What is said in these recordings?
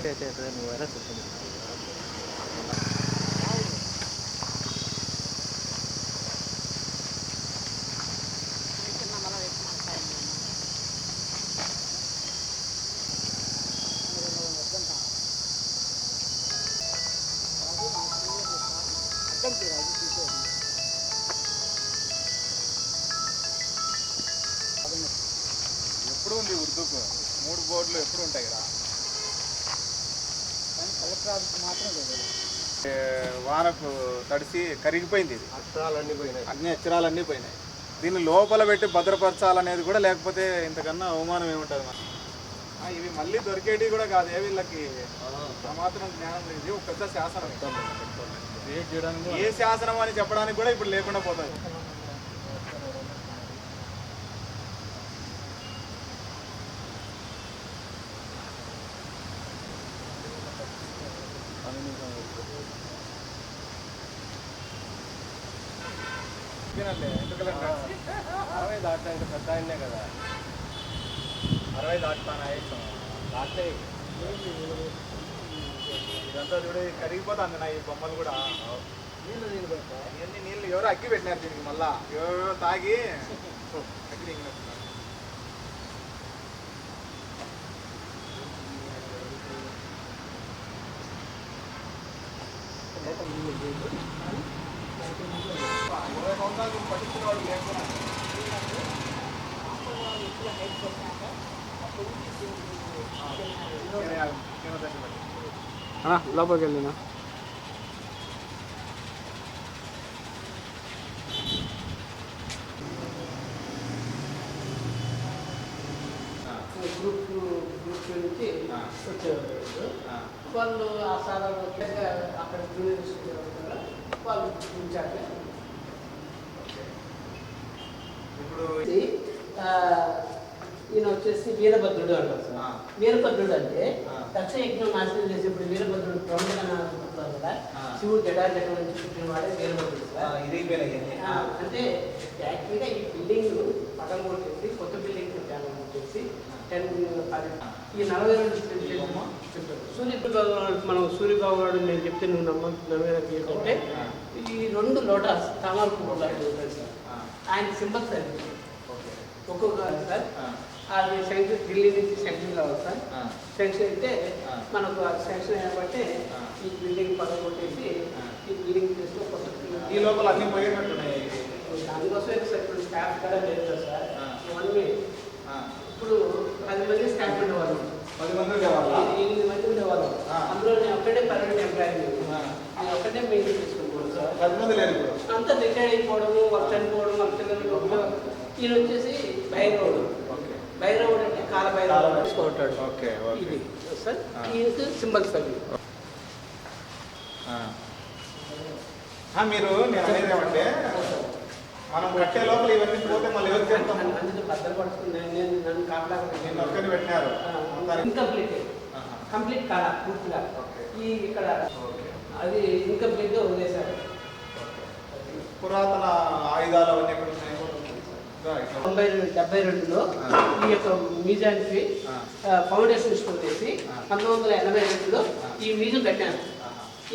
నువ్వు ఎలా చెప్తుంది ఎప్పుడు ఉంది ఉర్దూకు 3 బోర్డులు ఎప్పుడు ఉంటాయి కదా కలెక్టర్ ఆఫీస్ మాత్రం లేదు. వానకు తడిసి కరిగిపోయింది ఇది. అక్షరాలన్నీ పోయినాయి, అన్ని అక్షరాలన్నీ పోయినాయి. దీన్ని లోపల పెట్టి భద్రపరచాలనేది కూడా లేకపోతే ఇంతకన్నా అవమానం ఏముంటుంది మనం. ఇవి మళ్ళీ దొరికేటివి కూడా కాదు. వీళ్ళకి మాత్రం జ్ఞానం లేదు. ఒక పెద్ద శాసనం, ఏ శాసనం అని చెప్పడానికి కూడా ఇప్పుడు లేకుండా పోతుంది. ఎందుకంటే 60 దాటాలంటే పెద్ద ఆయనే కదా, 60 దాటుతానా దాటే ఇదంతా చూడ కరిగిపోతుంది. నా ఈ బొమ్మలు కూడా నీళ్ళు పెడతాయి. ఇవన్నీ నీళ్ళు ఎవరో అగ్గి పెట్టినారు దీనికి. మళ్ళా ఎవరో తాగి అగ్గి దిగినట్టున్నారు. పట్టించుకునేవాడు లేకుండా లోపలికి వెళ్ళినా గ్రూప్ నుంచి వచ్చేవారు వాళ్ళు. ఆ సాధారణ అక్కడ వాళ్ళు ఉంచారు. ఇప్పుడు ఈయన వచ్చేసి వీరభద్రుడు అంటారు సార్. వీరభద్రుడు అంటే దక్ష యజ్ఞం నాశనం చేసేప్పుడు వీరభద్రుడు ప్రముఖంగా కదా, శివుడు జటాజటం నుంచి పుట్టిన వాడే వీరభద్రుడు సార్. అంటే యాక్చువల్గా ఈ బిల్డింగ్ పగల కొట్టేసి కొత్త బిల్డింగ్ చేసి 10 ఈ 42 చెప్పారు. సూర్యబాబు మనం సూర్యబాబు గారు నేను చెప్తే నువ్వు నమ్మేదానికి ఏంటంటే ఈ 2 లోటాస్ తామరపు లాంటివి ఉంటాయి సార్. ఆయన సింబల్స్ అది ఒక్కొక్క సార్. అది శాంక్షన్ ఢిల్లీ నుంచి శాంక్షన్ కావాలి సార్. శాంక్షన్ అయితే మనకు శాంక్షన్ అయినబట్టి ఈ బిల్డింగ్ పగల కొట్టేసి ఈ బిల్డింగ్ చేస్తూ కొత్త ఈ లోపల అన్ని పోయేటట్టున్నాయి. దానికోసమే సార్ ఇప్పుడు స్టాఫ్ కూడా లేదు కదా సార్. ఇవన్నీ ఇప్పుడు 10 మంది స్టాఫ్ ఉండేవాళ్ళు, 10 మంది ఉండేవాళ్ళు, 8 మంది ఉండేవాళ్ళు. అందులో నేను ఒక్కడే పర్మనెంట్ ఎంప్లాయీ, నేను ఒక్కటే మెయింటైన్ చేసుకుంటున్నాను సార్. 10 మంది లేదు. అంతా రిటైర్డ్ అయిపోవడము, వర్క్ చనిపోవడం, వర్క్ చనిపోవడం. ఈయన వచ్చేసి భైరవుడు. భైరవుడు అంటే కాలభైరవుడు తీసుకుంటాడు. ఇది సార్ ఈయనకు సింబల్స్ అవి. మీరు నేను అనేది ఏమంటే మనం కట్టే లోపల ఇవన్నీ పోతే మళ్ళీ ఎవరికి చెప్తాం. అందుకే భద్రపడుతున్నాను నేను, నన్ను కాపాడాలి. నేను ఒక్కరిని పెట్టినారు కంప్లీట్ కాదా పూర్తిగా. ఈ ఇక్కడ అది ఇన్కంప్లీట్గా వదిలేశారు. పురాతన ఆయుధాలు అవన్నీ ఎక్కడ ఉన్నాయి? 1972లో ఈ యొక్క మ్యూజియానికి ఫౌండేషన్ స్టోర్ చేసి 1982లో ఈ మ్యూజియం కట్టాను.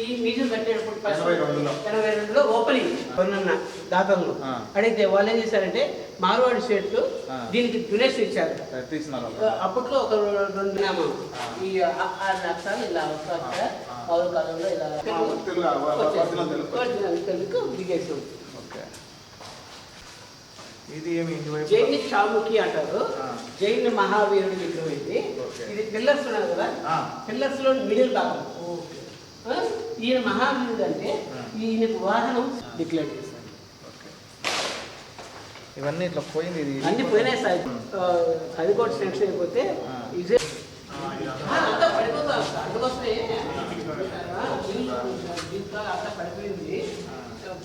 ఈ మ్యూజియం కట్టేటప్పుడు 82లో ఓపెనింగ్ కొన్న దాతలు అడిగితే వాళ్ళు ఏం చేశారంటే మార్వాడి స్టేట్లు దీనికి డొనేషన్ ఇచ్చారు. అప్పట్లో ఒక 2 నామం ఈ 6 లక్షలు ఇలా పౌర కాలంలో ఇలా తెలుగు దిగేసాం. ఇది ఏమి జైన్ చాముఖి అంటారు. జైన్ మహావీరుడి విగ్రహం ఇది. ఇది పిల్లర్స్ ఉన్నాయి కదా, పిల్లర్స్ లో మిడిల్ భాగం. ఈయన మహావీరుడు అంటే ఈయనకు వాహనం డిక్లేర్ చేశారు. ఇవన్నీ ఇట్లా పోయింది, అన్ని పోయినాయి సార్. అది కూడా సెంక్షన్ అయిపోతే ఇదే అంతా పడిపోతుంది. అందుకోసమే దీంతో అంతా పడిపోయింది.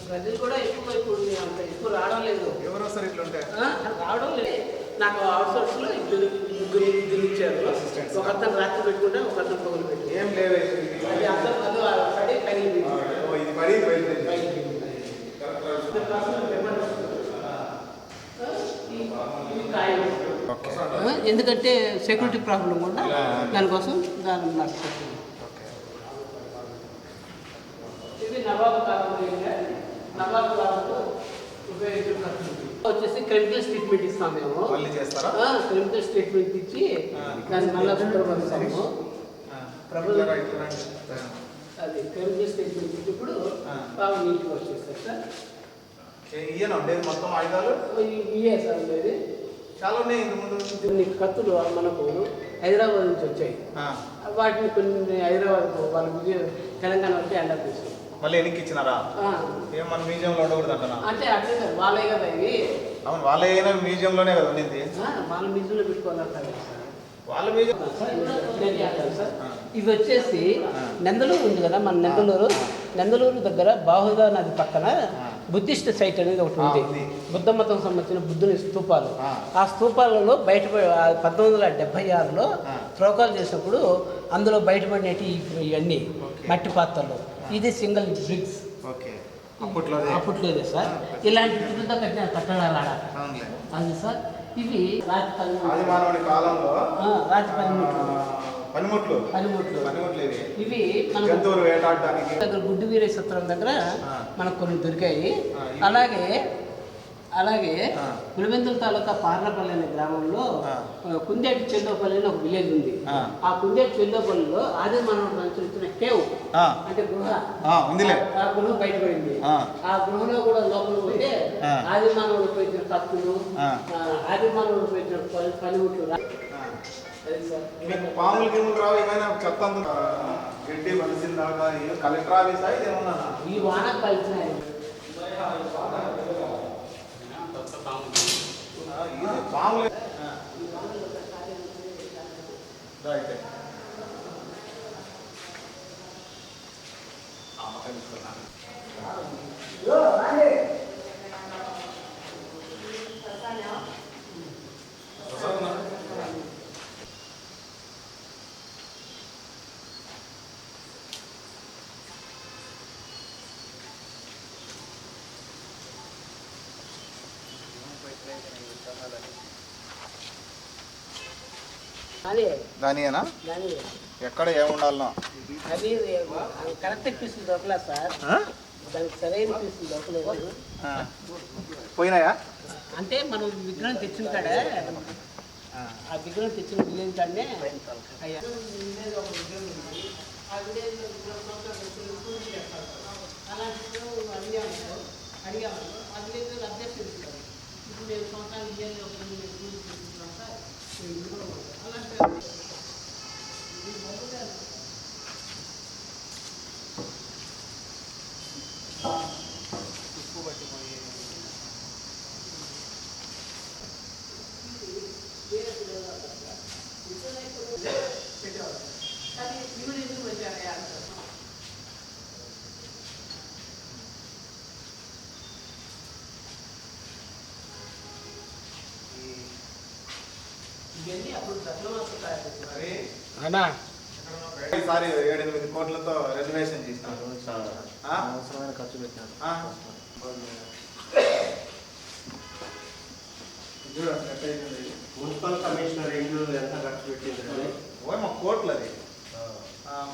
ప్రజలు కూడా ఇప్పుడు అంత ఎక్కువ రావడం లేదు. ఎవరో సార్ ఇట్లా రావడం లేదు. నాకు అవుట్ సోర్స్ లో ముగ్గురు ఇచ్చారు. ఒక అతను రాత్రి పెట్టుకుంటే ఒక అతను పొగలు పెట్టి ఏం లేదు. అది అర్థం పడి ఎందుకంటే సెక్యూరిటీ ప్రాబ్లం కూడా దానికోసం దాన్ని నడుస్తుంది. నవాబు కాలంలో ఉపయోగించిన కత్తులు వచ్చేసి కెమికల్స్ ట్రీట్మెంట్ ఇస్తాం మేము. మళ్ళీ చేస్తారా? కెమికల్స్ ట్రీట్మెంట్ ఇచ్చి దాన్ని మళ్ళీ శుభ్రపరుస్తాము. అది కెమికల్స్ ట్రీట్మెంట్ ఇచ్చినప్పుడు బాగా నీట్గా వచ్చేస్తారు సార్. ఇయ్యనా ఉండేది మొత్తం ఆయుధాలు? ఇవే సార్ ఉండేది. చాలా ఉన్నాయి ఇంత ముందు. కొన్ని కత్తులు మనకు హైదరాబాద్ నుంచి వచ్చాయి. వాటిని కొన్ని హైదరాబాద్ వాళ్ళకి తెలంగాణ వచ్చి హ్యాండ్ ఆఫ్ చేసాం. మళ్ళీ వెనక్కి ఇచ్చినారా? ఏం మన మ్యూజియంలో ఉండకూడదు అంటున్నా? అంటే అట్లే సార్, వాళ్ళే కదా ఇవి. అవును, వాళ్ళే అయినా మ్యూజియంలోనే కదా ఉండింది. వాళ్ళ మ్యూజియంలో పెట్టుకోవాలంటారు వాళ్ళ మ్యూజియం. సార్ ఇవి వచ్చేసి నందలూరు ఉంది కదా, మన నందలూరు దగ్గర బాహుదా నది పక్కన బుద్ధిస్ట్ సైట్ అనేది ఒకటి ఉంది. బుద్ధ మతం సంబంధించిన బుద్ధుని స్తూపాలు. ఆ స్తూపాలలో బయటపడి 1976లో త్రోకాలు చేసినప్పుడు అందులో బయటపడినవి ఇవన్నీ మట్టి పాత్రలు. ఇది సింగిల్ బ్రిక్స్ అప్పట్లోదే సార్. ఇలాంటి చుట్టూతో కట్టిన కట్టడాలు ఆడ అది సార్. ఇవి రాతి పనిముట్లు. ఇవి జంతువులు వేటాడడానికి దగ్గర గుడ్డు వీరేశ్వరం దగ్గర మనకు కొన్ని దొరికాయి. అలాగే పులివెందుల తాలూకా పార్లపల్లి అనే గ్రామంలో కుందేటి చెల్లోపల్లి అని ఒక విలేజ్ ఉంది. ఆ కుందేటి చెల్లోపల్లిలో ఆది మానవుడు సంచరించిన కేవ్ అంటే గృహ ఆ గృహ బయటపడింది. ఆ గృహలో కూడా లోపల పోతే ఆది మానవుడు ఉపయోగించిన కత్తులు, ఆది మానవుడు ఉపయోగించిన పనిముట్లు. పాములు గిములు రావు ఏమైనా చెత్త గడ్డి మనిషిన దాకా కలెక్టర్ ఆఫీసా ఇదేమన్నా? ఈ వాన కలిసినాయి. పాములు దానియేనా? ఎక్కడ ఏముండాలనో అది కరెక్ట్ పీసులు దొరకలేదు సార్. దానికి సరైన పీసులు దొరకలేదు. పోయినాయా? అంటే మనం విగ్రహం తెచ్చిన కాడే, ఆ విగ్రహం తెచ్చిన విలేజ్ కాడనే అయ్యా అడిగాము. ఆ విలేజ్ అభ్యర్థి ఇప్పుడు నేను సంవత్సరాలు ఇయ్యాలి ఒక ఈసారి 7-8 కోట్లతో రెజర్వేషన్ చేసినారు. అవసరమైన ఖర్చు పెట్టినారు. మున్సిపల్ కమిషనర్ ఇండ్లు ఎంత ఖర్చు పెట్టింది? మా కోట్లు అది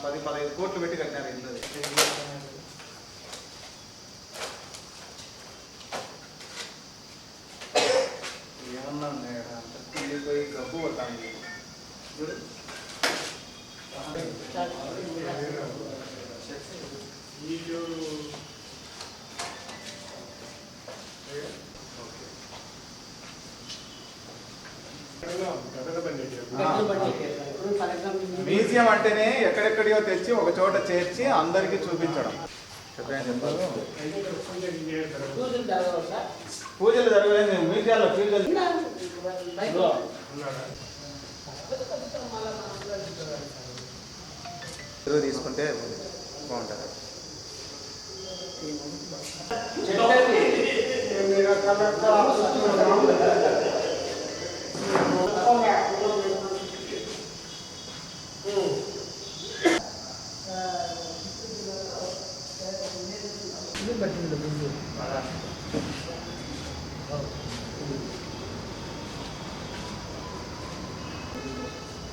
10-15 కోట్లు పెట్టి కట్టినారు ఇంట్లో. ఏమన్నా పోయి గబ్బు కొట్టాను. మ్యూజియం అంటేనే ఎక్కడెక్కడియో తెచ్చి ఒక చోట చేర్చి అందరికి చూపించడం. పూజలు జరగలేదు మ్యూజియాల్లో. పూజలు తీసుకుంటే బాగుంటుంది.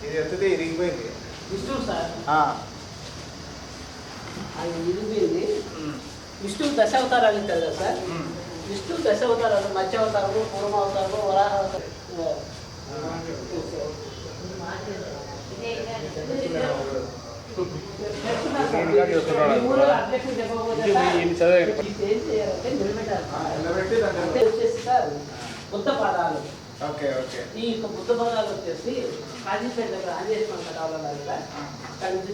ఇది ఎత్తితే ఇరిగిపోయింది. విష్ణు సార్ ఆ అది ఇరిగిపోయింది. దశావతారాలు ఇస్తారు కదా సార్, విష్ణు దశావతారాలు, మత్స్యావతారము, కూర్మావతారము, వరాహావతారం. వచ్చేసి సార్ బుద్ధ పాదాలు. ఈ యొక్క బుద్ధ పాదాలు వచ్చేసి కాజీపేట దగ్గర ఆంజనేయ స్వామి కట్టాలన్నారు కదా, అక్కడి నుంచి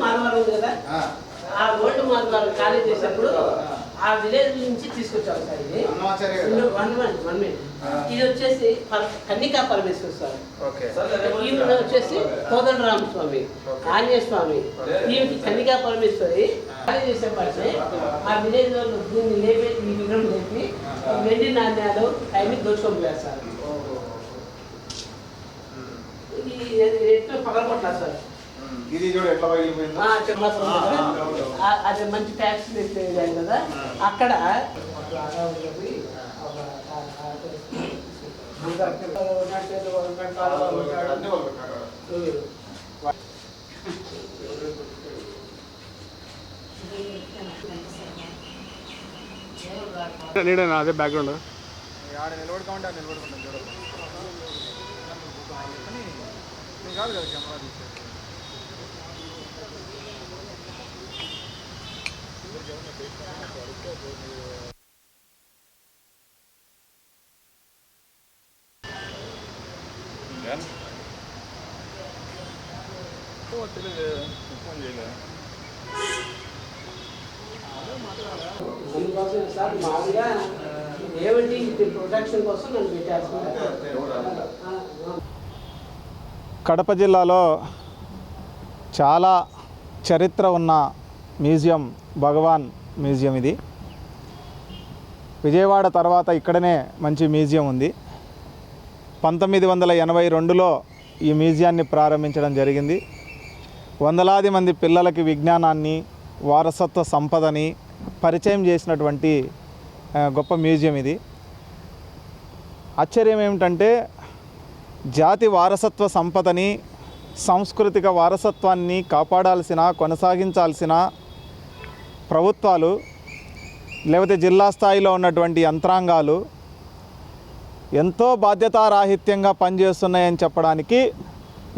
మార్వారు ఉంది కదా, ఆ ఓల్డ్ మార్వారు ఖాళీ చేసినప్పుడు ఆ విలేజ్ నుంచి తీసుకొచ్చారు సార్. ఇది 1 minute. ఇది వచ్చేసి కన్నికా పరమేశ్వర స్వామి, ఈయన వచ్చేసి కోదండరామ స్వామి, ఆంజనేయ స్వామి. ఈయనకి కన్నికా పరమేశ్వరి ఖాళీ చేసేపాటిని ఆ విలేజ్ వాళ్ళు దీన్ని లేపి, ఈ విగ్రహం లేపి వెండి నాణ్యాలు అవన్నీ దోచుకొని వేస్తారు. ఇది ఎట్లా పగలగొట్టారు సార్. ఇది చూడు ఎట్లా పగిలిపోయిందో. అది మంచి ట్యాక్స్ పెట్టేది కదా, అక్కడ అదే బ్యాక్గ్రౌండ్ ఆడ నిలబడుకోమంటే అది నిలబడుకుంటాం చూడ కాదు కదా కెమెరా తీసేది. అందుకోసం సార్ మామూలుగా ఏమిటి ప్రొటెక్షన్ కోసం నన్ను పెట్టాల్సింది. కడప జిల్లాలో చాలా చరిత్ర ఉన్న మ్యూజియం భగవాన్ మ్యూజియం. ఇది విజయవాడ తర్వాత ఇక్కడనే మంచి మ్యూజియం ఉంది. 1982లో ఈ మ్యూజియాన్ని ప్రారంభించడం జరిగింది. వందలాది మంది పిల్లలకి విజ్ఞానాన్ని, వారసత్వ సంపదని పరిచయం చేసినటువంటి గొప్ప మ్యూజియం ఇది. ఆశ్చర్యం ఏమిటంటే జాతి వారసత్వ సంపదని, సాంస్కృతిక వారసత్వాన్ని కాపాడాల్సిన, కొనసాగించాల్సిన ప్రభుత్వాలు లేకపోతే జిల్లా స్థాయిలో ఉన్నటువంటి యంత్రాంగాలు ఎంతో బాధ్యతారాహిత్యంగా పనిచేస్తున్నాయని చెప్పడానికి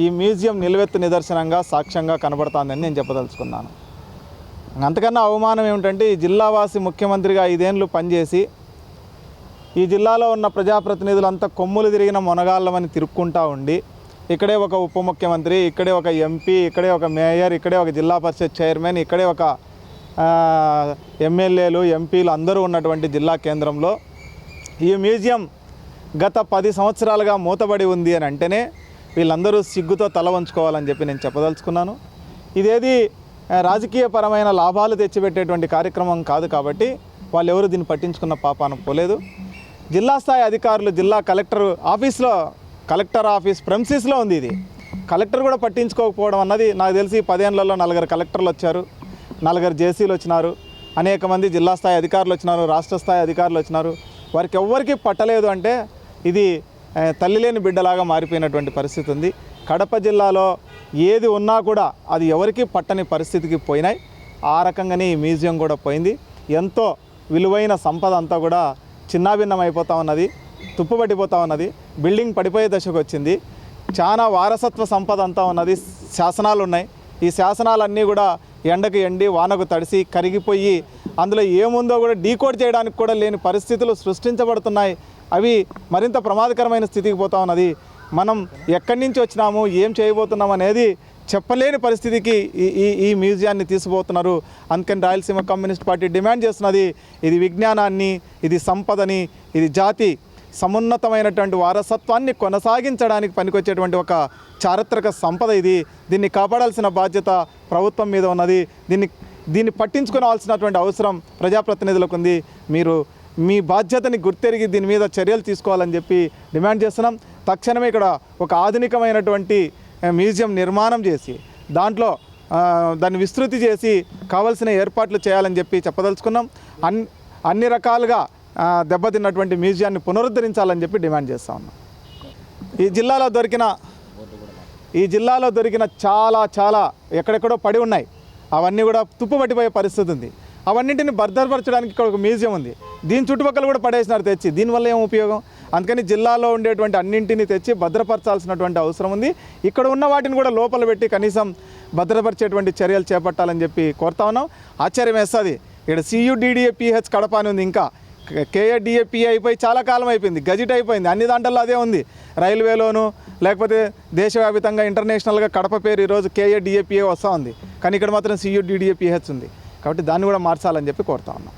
ఈ మ్యూజియం నిలువెత్తు నిదర్శనంగా, సాక్ష్యంగా కనబడుతుందని నేను చెప్పదలుచుకున్నాను. అంతకన్నా అవమానం ఏమిటంటే ఈ జిల్లావాసి ముఖ్యమంత్రిగా 5 ఏళ్ళు పనిచేసి ఈ జిల్లాలో ఉన్న ప్రజాప్రతినిధులంతా కొమ్ములు తిరిగిన మొనగాళ్ళమని తిరుక్కుంటూ ఉండి, ఇక్కడే ఒక ఉప ముఖ్యమంత్రి, ఇక్కడే ఒక ఎంపీ, ఇక్కడే ఒక మేయర్, ఇక్కడే ఒక జిల్లా పరిషత్ చైర్మన్, ఇక్కడే ఒక ఎమ్మెల్యేలు, ఎంపీలు అందరూ ఉన్నటువంటి జిల్లా కేంద్రంలో ఈ మ్యూజియం గత 10 సంవత్సరాలుగా మూతబడి ఉంది అని అంటేనే వీళ్ళందరూ సిగ్గుతో తల వంచుకోవాలని చెప్పి నేను చెప్పదలుచుకున్నాను. ఇదేది రాజకీయపరమైన లాభాలు తెచ్చిపెట్టేటువంటి కార్యక్రమం కాదు కాబట్టి వాళ్ళు ఎవరు దీన్ని పట్టించుకున్న పాపాన పోలేదు. జిల్లా స్థాయి అధికారులు, జిల్లా కలెక్టర్ ఆఫీస్లో, కలెక్టర్ ఆఫీస్ ప్రెమిసెస్లో ఉంది ఇది. కలెక్టర్ కూడా పట్టించుకోకపోవడం అన్నది నాకు తెలిసి 10 ఏళ్లలో 4 కలెక్టర్లు వచ్చారు, 4 జేసీలు వచ్చినారు, అనేక మంది జిల్లా స్థాయి అధికారులు వచ్చినారు, రాష్ట్ర స్థాయి అధికారులు వచ్చినారు. వారికి ఎవ్వరికీ పట్టలేదు అంటే ఇది తల్లి లేని బిడ్డలాగా మారిపోయినటువంటి పరిస్థితి ఉంది. కడప జిల్లాలో ఏది ఉన్నా కూడా అది ఎవరికి పట్టని పరిస్థితికి పోయినాయి. ఆ రకంగానే ఈ మ్యూజియం కూడా పోయింది. ఎంతో విలువైన సంపద అంతా కూడా చిన్నాభిన్నం అయిపోతూ ఉన్నది, తుప్పుపట్టిపోతూ ఉన్నది, బిల్డింగ్ పడిపోయే దశకు వచ్చింది. చాలా వారసత్వ సంపద అంతా ఉన్నది, శాసనాలు ఉన్నాయి. ఈ శాసనాలన్నీ కూడా ఎండకు ఎండి, వానకు తడిసి, కరిగిపోయి అందులో ఏముందో కూడా డీకోడ్ చేయడానికి కూడా లేని పరిస్థితులు సృష్టించబడుతున్నాయి. అవి మరింత ప్రమాదకరమైన స్థితికి పోతా ఉన్నది. మనం ఎక్కడి నుంచి వచ్చినాము, ఏం చేయబోతున్నాం అనేది చెప్పలేని పరిస్థితికి ఈ మ్యూజియాన్ని తీసుకుపోతున్నారు. అందుకని రాయలసీమ కమ్యూనిస్ట్ పార్టీ డిమాండ్ చేస్తున్నది, ఇది విజ్ఞానాన్ని, ఇది సంపదని, ఇది జాతి సమున్నతమైనటువంటి వారసత్వాన్ని కొనసాగించడానికి పనికొచ్చేటువంటి ఒక చారిత్రక సంపద ఇది. దీన్ని కాపాడాల్సిన బాధ్యత ప్రభుత్వం మీద ఉన్నది. దీన్ని పట్టించుకోవాల్సినటువంటి అవసరం ప్రజాప్రతినిధులకు ఉంది. మీరు మీ బాధ్యతని గుర్తెరిగి దీని మీద చర్యలు తీసుకోవాలని చెప్పి డిమాండ్ చేస్తున్నాం. తక్షణమే ఇక్కడ ఒక ఆధునికమైనటువంటి మ్యూజియం నిర్మాణం చేసి దాంట్లో దాన్ని విస్తృతి చేసి కావాల్సిన ఏర్పాట్లు చేయాలని చెప్పి చెప్పదలుచుకున్నాం. అన్ని రకాలుగా దెబ్బతిన్నటువంటి మ్యూజియాన్ని పునరుద్ధరించాలని చెప్పి డిమాండ్ చేస్తూ ఉన్నాం. ఈ జిల్లాలో దొరికిన ఈ జిల్లాలో దొరికిన చాలా ఎక్కడెక్కడో పడి ఉన్నాయి, అవన్నీ కూడా తుప్పుపట్టిపోయే పరిస్థితి ఉంది. అవన్నింటిని భద్రపరచడానికి ఇక్కడ ఒక మ్యూజియం ఉంది, దీని చుట్టుపక్కల కూడా పడేసినారు తెచ్చి. దీనివల్ల ఏం ఉపయోగం? అందుకని జిల్లాలో ఉండేటువంటి అన్నింటినీ తెచ్చి భద్రపరచాల్సినటువంటి అవసరం ఉంది. ఇక్కడ ఉన్న వాటిని కూడా లోపల పెట్టి కనీసం భద్రపరిచేటువంటి చర్యలు చేపట్టాలని చెప్పి కోరుతా ఉన్నాం. ఆశ్చర్యం వేస్తుంది, ఇక్కడ CUDDAPH కడప అని ఉంది, ఇంకా KADAPA అయిపోయి చాలా కాలం అయిపోయింది, గజిట్ అయిపోయింది, అన్ని దాంట్లో అదే ఉంది. రైల్వేలోను లేకపోతే దేశవ్యాప్తంగా ఇంటర్నేషనల్గా కడప పేరు ఈరోజు KADAPA వస్తూ ఉంది, కానీ ఇక్కడ మాత్రం CUDDAPH ఉంది. కాబట్టి దాన్ని కూడా మార్చాలని చెప్పి కోరుతా ఉన్నాం.